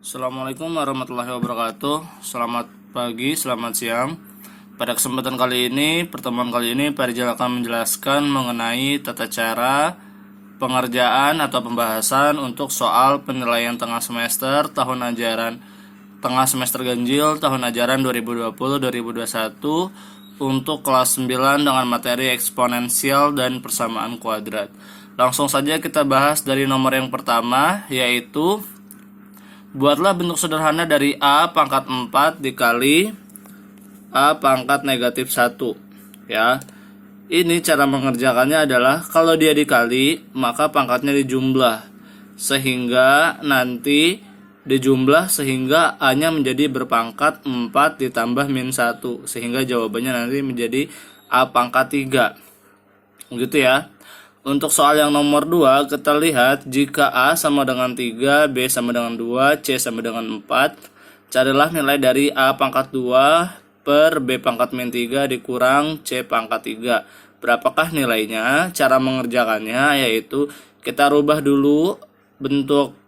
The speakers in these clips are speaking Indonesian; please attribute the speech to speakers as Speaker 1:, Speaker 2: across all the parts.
Speaker 1: Assalamualaikum warahmatullahi wabarakatuh. Selamat pagi, selamat siang. Pada kesempatan kali ini, pertemuan kali ini, Pak Rizal akan menjelaskan mengenai tata cara pengerjaan atau pembahasan untuk soal penilaian tengah semester tengah semester ganjil tahun ajaran 2020-2021 untuk kelas 9 dengan materi eksponensial dan persamaan kuadrat. Langsung saja kita bahas dari nomor yang pertama, yaitu buatlah bentuk sederhana dari A pangkat 4 dikali A pangkat negatif 1. Ya. Ini cara mengerjakannya adalah kalau dia dikali, maka pangkatnya dijumlah. Sehingga nanti dijumlah sehingga A-nya menjadi berpangkat 4 ditambah min 1. Sehingga jawabannya nanti menjadi A pangkat 3. Gitu ya. Untuk soal yang nomor 2, kita lihat jika A sama dengan 3, B sama dengan 2, C sama dengan 4, carilah nilai dari A pangkat 2 per B pangkat min 3 dikurang C pangkat 3. Berapakah nilainya? Cara mengerjakannya yaitu kita rubah dulu bentuk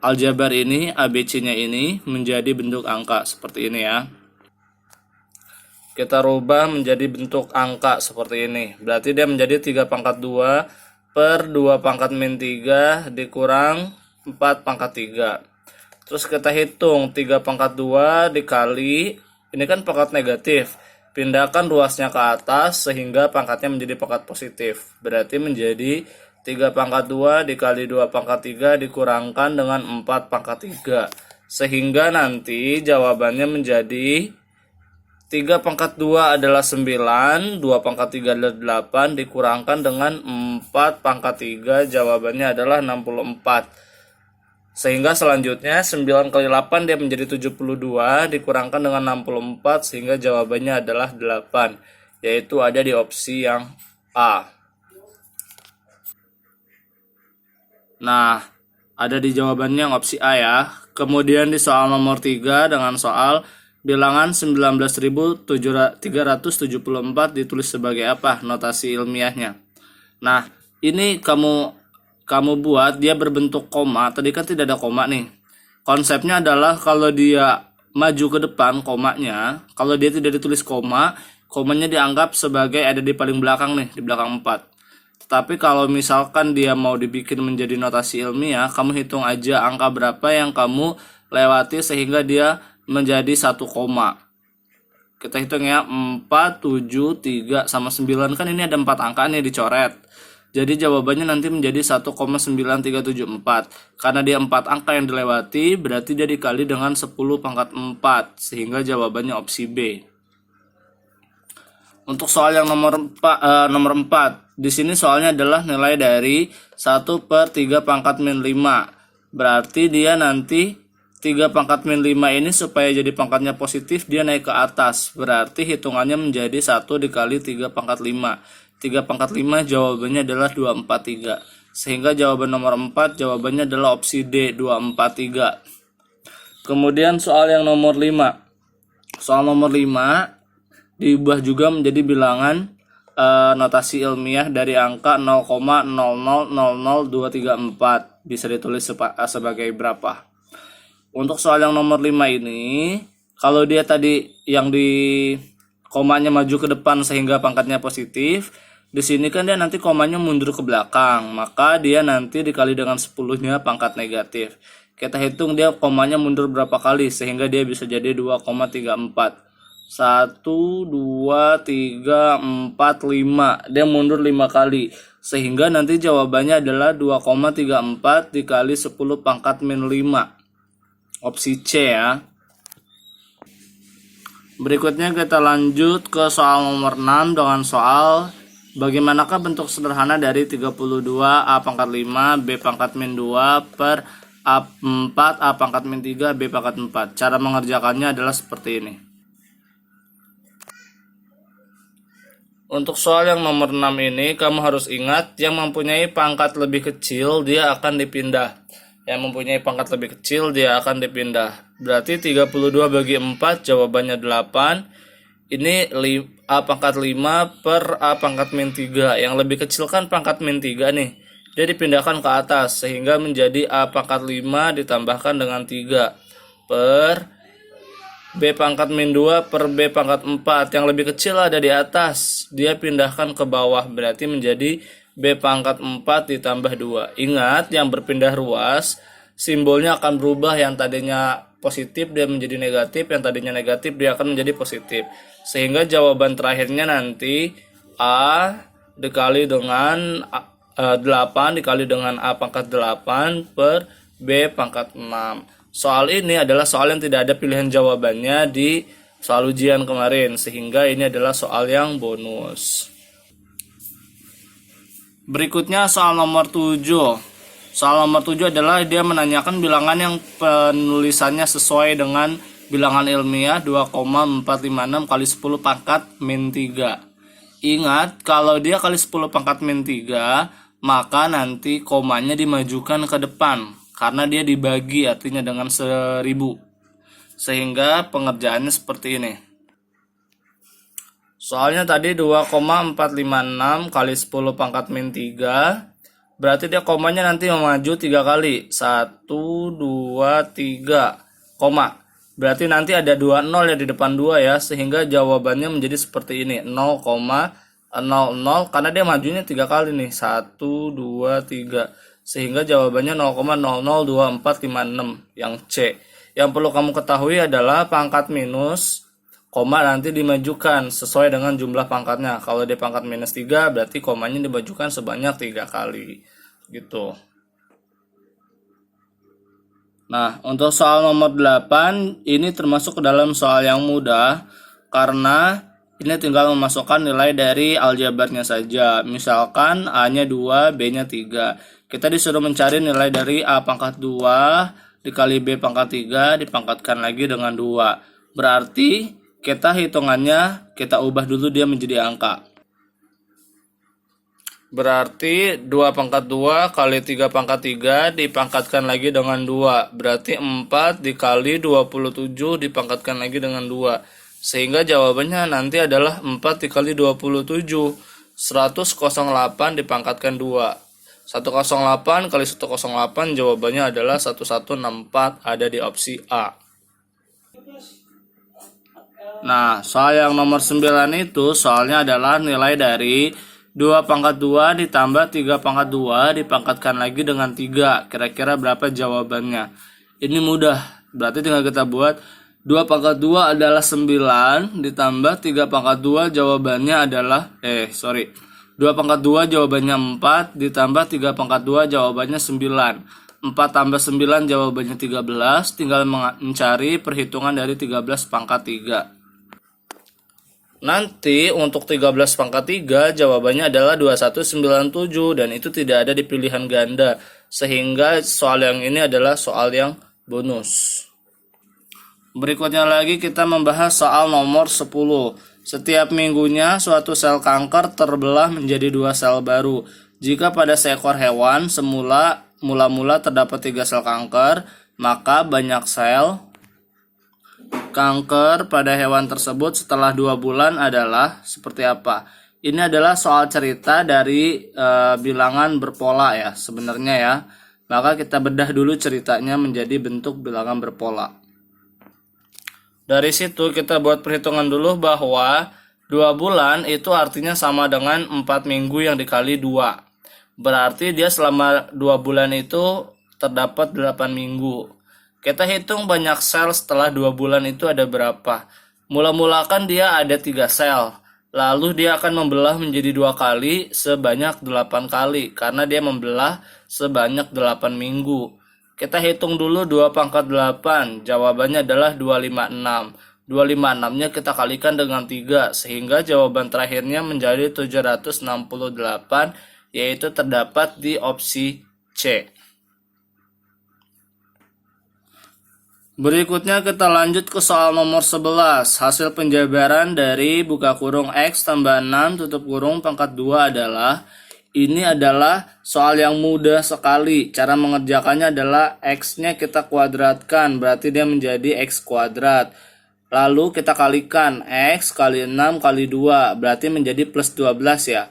Speaker 1: aljabar ini, ABC-nya ini menjadi bentuk angka seperti ini ya. Kita rubah menjadi bentuk angka seperti ini. Berarti dia menjadi 3 pangkat 2 per 2 pangkat min 3 dikurang 4 pangkat 3. Terus kita hitung 3 pangkat 2 dikali, ini kan pangkat negatif. Pindahkan ruasnya ke atas sehingga pangkatnya menjadi pangkat positif. Berarti menjadi 3 pangkat 2 dikali 2 pangkat 3 dikurangkan dengan 4 pangkat 3. Sehingga nanti jawabannya menjadi 3 pangkat 2 adalah 9, 2 pangkat 3 adalah 8, dikurangkan dengan 4 pangkat 3, jawabannya adalah 64. Sehingga selanjutnya 9 kali 8 dia menjadi 72, dikurangkan dengan 64, sehingga jawabannya adalah 8, yaitu ada di opsi yang A. Nah, ada di jawabannya yang opsi A ya. Kemudian di soal nomor 3 dengan soal bilangan 19.374 ditulis sebagai apa notasi ilmiahnya. Nah, ini kamu buat dia berbentuk koma. Tadi kan tidak ada koma nih. Konsepnya adalah kalau dia maju ke depan komanya, kalau dia tidak ditulis koma, komanya dianggap sebagai ada di paling belakang nih, di belakang 4. Tetapi kalau misalkan dia mau dibikin menjadi notasi ilmiah, kamu hitung aja angka berapa yang kamu lewati sehingga dia menjadi 1 koma. Kita hitung ya, 4, 7, 3, sama 9. Kan ini ada 4 angka nih dicoret. Jadi jawabannya nanti menjadi 1,9374. Karena dia 4 angka yang dilewati, berarti dia dikali dengan 10 pangkat 4. Sehingga jawabannya opsi B. Untuk soal yang nomor 4, di sini soalnya adalah nilai dari 1 per 3 pangkat min 5. Berarti dia nanti 3 pangkat min 5 ini supaya jadi pangkatnya positif dia naik ke atas. Berarti hitungannya menjadi 1 dikali 3 pangkat 5. 3 pangkat 5 jawabannya adalah 243. Sehingga jawaban nomor 4 jawabannya adalah opsi D, 243. Kemudian soal yang nomor 5. Soal nomor 5 diubah juga menjadi bilangan notasi ilmiah dari angka 0,0000234. Bisa ditulis sebagai berapa? Untuk soal yang nomor 5 ini, kalau dia tadi yang di komanya maju ke depan sehingga pangkatnya positif, di sini kan dia nanti komanya mundur ke belakang, maka dia nanti dikali dengan 10-nya pangkat negatif. Kita hitung dia komanya mundur berapa kali sehingga dia bisa jadi 2,34. 1, 2, 3, 4, 5. Dia mundur 5 kali. Sehingga nanti jawabannya adalah 2,34 dikali 10 pangkat min 5. Opsi C ya. Berikutnya kita lanjut ke soal nomor 6 dengan soal bagaimanakah bentuk sederhana dari 32 A pangkat 5 B pangkat min 2 per A4 A pangkat min 3 B pangkat 4. Cara mengerjakannya adalah seperti ini. Untuk soal yang nomor 6 ini kamu harus ingat yang mempunyai pangkat lebih kecil dia akan dipindah. Yang mempunyai pangkat lebih kecil dia akan dipindah. Berarti 32 bagi 4 jawabannya 8. Ini A pangkat 5 per A pangkat min 3. Yang lebih kecil kan pangkat min 3 nih. dia dipindahkan ke atas sehingga menjadi A pangkat 5 ditambahkan dengan 3 per B pangkat min 2 per B pangkat 4. Yang lebih kecil ada di atas, dia pindahkan ke bawah, berarti menjadi B pangkat 4 ditambah 2. Ingat, yang berpindah ruas simbolnya akan berubah, yang tadinya positif dia menjadi negatif, yang tadinya negatif dia akan menjadi positif. Sehingga jawaban terakhirnya nanti A dikali dengan 8 dikali dengan A pangkat 8 per B pangkat 6. Soal ini adalah soal yang tidak ada pilihan jawabannya di soal ujian kemarin, sehingga ini adalah soal yang bonus. Berikutnya soal nomor 7. Soal nomor 7 adalah dia menanyakan bilangan yang penulisannya sesuai dengan bilangan ilmiah 2,456 kali 10 pangkat min 3. Ingat, kalau dia kali 10 pangkat min 3, maka nanti komanya dimajukan ke depan karena dia dibagi, artinya dengan 1000. Sehingga pengerjaannya seperti ini. Soalnya tadi 2,456 kali 10 pangkat min 3, berarti dia komanya nanti maju 3 kali. 1, 2, 3, koma. Berarti nanti ada 2 nol ya di depan 2 ya, sehingga jawabannya menjadi seperti ini, 0,00, karena dia majunya 3 kali nih, 1, 2, 3. Sehingga jawabannya 0,002456 yang C. Yang perlu kamu ketahui adalah pangkat minus, koma nanti dimajukan sesuai dengan jumlah pangkatnya. Kalau dia pangkat minus 3, berarti komanya dimajukan sebanyak 3 kali. Gitu. Nah, untuk soal nomor 8, ini termasuk ke dalam soal yang mudah, karena ini tinggal memasukkan nilai dari aljabarnya saja. Misalkan A-nya 2, B-nya 3. Kita disuruh mencari nilai dari A pangkat 2 dikali B pangkat 3 dipangkatkan lagi dengan 2. Berarti kita hitungannya, kita ubah dulu dia menjadi angka. Berarti 2 pangkat 2 kali 3 pangkat 3 dipangkatkan lagi dengan 2. Berarti 4 dikali 27 dipangkatkan lagi dengan 2. Sehingga jawabannya nanti adalah 4 dikali 27. 108 dipangkatkan 2. 108 kali 108 jawabannya adalah 1164, ada di opsi A. Nah, soal yang nomor 9 itu soalnya adalah nilai dari 2 pangkat 2 ditambah 3 pangkat 2 dipangkatkan lagi dengan 3. Kira-kira berapa jawabannya? Ini mudah, berarti tinggal kita buat 2 pangkat 2 adalah 9 ditambah 3 pangkat 2 jawabannya adalah 2 pangkat 2 jawabannya 4 ditambah 3 pangkat 2 jawabannya 9. 4 tambah 9 jawabannya 13, tinggal mencari perhitungan dari 13 pangkat 3. Nanti untuk 13 pangkat 3 jawabannya adalah 2197, dan itu tidak ada di pilihan ganda, sehingga soal yang ini adalah soal yang bonus. Berikutnya lagi kita membahas soal nomor 10. Setiap minggunya suatu sel kanker terbelah menjadi 2 sel baru. Jika pada seekor hewan mula-mula terdapat 3 sel kanker, maka banyak sel kanker pada hewan tersebut setelah 2 bulan adalah seperti apa? Ini adalah soal cerita dari bilangan berpola ya sebenarnya ya. Maka kita bedah dulu ceritanya menjadi bentuk bilangan berpola. Dari situ kita buat perhitungan dulu bahwa 2 bulan itu artinya sama dengan 4 minggu yang dikali 2. Berarti dia selama 2 bulan itu terdapat 8 minggu. Kita hitung banyak sel setelah 2 bulan itu ada berapa. Mula-mula kan dia ada 3 sel. Lalu dia akan membelah menjadi 2 kali sebanyak 8 kali. Karena dia membelah sebanyak 8 minggu. Kita hitung dulu 2 pangkat 8. Jawabannya adalah 256. 256-nya kita kalikan dengan 3. Sehingga jawaban terakhirnya menjadi 768. Yaitu terdapat di opsi C. Berikutnya kita lanjut ke soal nomor 11. Hasil penjabaran dari buka kurung X tambah 6 tutup kurung pangkat 2 adalah, ini adalah soal yang mudah sekali. Cara mengerjakannya adalah X-nya kita kuadratkan, berarti dia menjadi X kuadrat. Lalu kita kalikan X kali 6 kali 2, berarti menjadi plus 12 ya.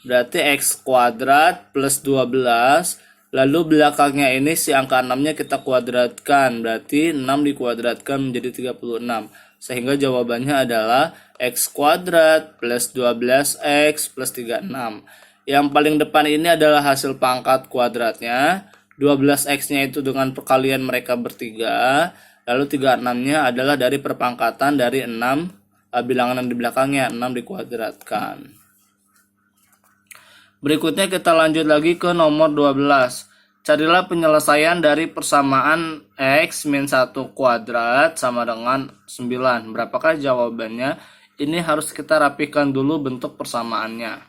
Speaker 1: Berarti X kuadrat plus 12. Lalu belakangnya ini si angka 6-nya kita kuadratkan. Berarti 6 dikuadratkan menjadi 36. Sehingga jawabannya adalah X kuadrat plus 12X plus 36. Yang paling depan ini adalah hasil pangkat kuadratnya. 12X-nya itu dengan perkalian mereka bertiga. Lalu 36-nya adalah dari perpangkatan dari 6 bilangan yang di belakangnya, 6 dikuadratkan. Berikutnya kita lanjut lagi ke nomor 12. Carilah penyelesaian dari persamaan X min 1 kuadrat sama dengan 9. Berapakah jawabannya? Ini harus kita rapikan dulu bentuk persamaannya.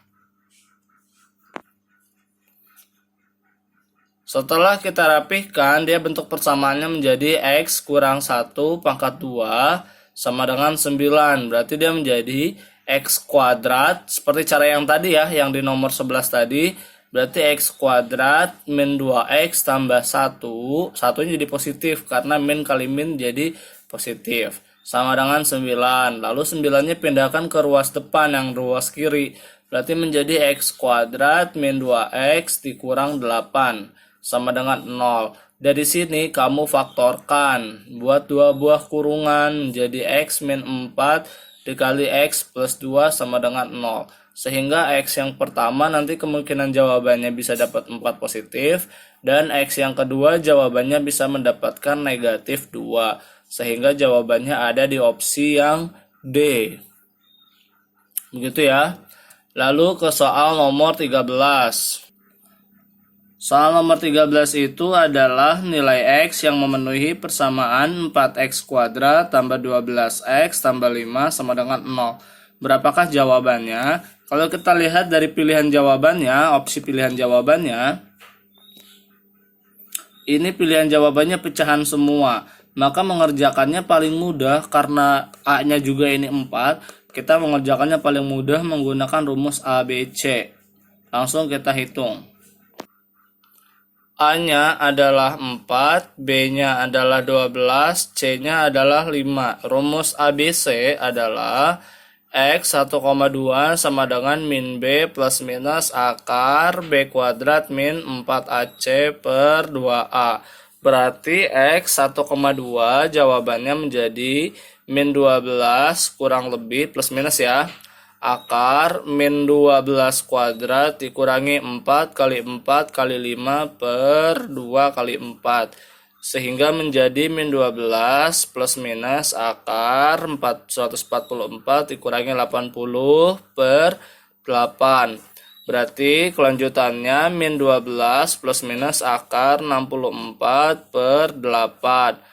Speaker 1: Setelah kita rapihkan, dia bentuk persamaannya menjadi X kurang 1 pangkat 2 sama dengan 9. Berarti dia menjadi X kuadrat. Seperti cara yang tadi ya, yang di nomor 11 tadi. Berarti X kuadrat min 2X tambah 1. Satunya jadi positif, karena min kali min jadi positif. Sama dengan 9. Lalu 9-nya pindahkan ke ruas depan yang ruas kiri. Berarti menjadi X kuadrat min 2X dikurang 8. Sama dengan 0. Dari sini kamu faktorkan. Buat dua buah kurungan menjadi X min 4 dikali X plus 2 sama dengan 0. Sehingga X yang pertama nanti kemungkinan jawabannya bisa dapat 4 positif. Dan X yang kedua jawabannya bisa mendapatkan negatif 2. Sehingga jawabannya ada di opsi yang D. Begitu ya. Lalu ke soal nomor 13. Soal nomor 13 itu adalah nilai X yang memenuhi persamaan 4X kuadrat tambah 12X tambah 5 sama dengan 0. Berapakah jawabannya? Kalau kita lihat dari pilihan jawabannya, opsi pilihan jawabannya, ini pilihan jawabannya pecahan semua. Maka mengerjakannya paling mudah karena A-nya juga ini 4. Kita mengerjakannya paling mudah menggunakan rumus ABC. Langsung kita hitung. A-nya adalah 4, B-nya adalah 12, C-nya adalah 5. Rumus ABC adalah X 1,2 sama dengan min B plus minus akar B kuadrat min 4AC per 2A. Berarti X 1,2 jawabannya menjadi min 12 kurang lebih plus minus ya. Akar min 12 kuadrat dikurangi 4 kali 4 kali 5 per 2 kali 4. Sehingga menjadi min 12 plus minus akar 144 dikurangi 80 per 8. Berarti kelanjutannya min 12 plus minus akar 64 per 8.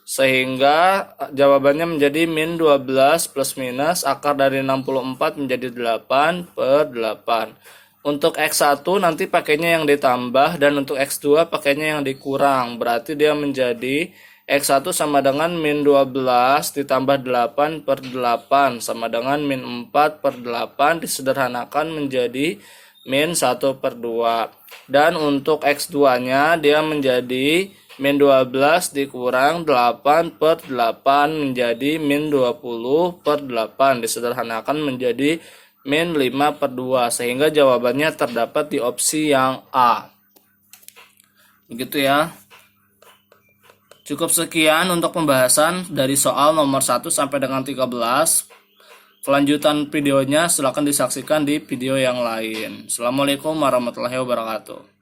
Speaker 1: Sehingga jawabannya menjadi min 12 plus minus akar dari 64 menjadi 8 per 8. Untuk X1 nanti pakainya yang ditambah dan untuk X2 pakainya yang dikurang. Berarti dia menjadi X1 sama dengan min 12 ditambah 8 per 8 sama dengan min 4 per 8 disederhanakan menjadi min 1 per 2. Dan untuk X2 nya dia menjadi min 12 dikurang 8 per 8 menjadi min 20 per 8 disederhanakan menjadi min 5 per 2 sehingga jawabannya terdapat di opsi yang A. Begitu ya. Cukup sekian untuk pembahasan dari soal nomor 1 sampai dengan 13. Kelanjutan videonya silakan disaksikan di video yang lain. Assalamualaikum warahmatullahi wabarakatuh.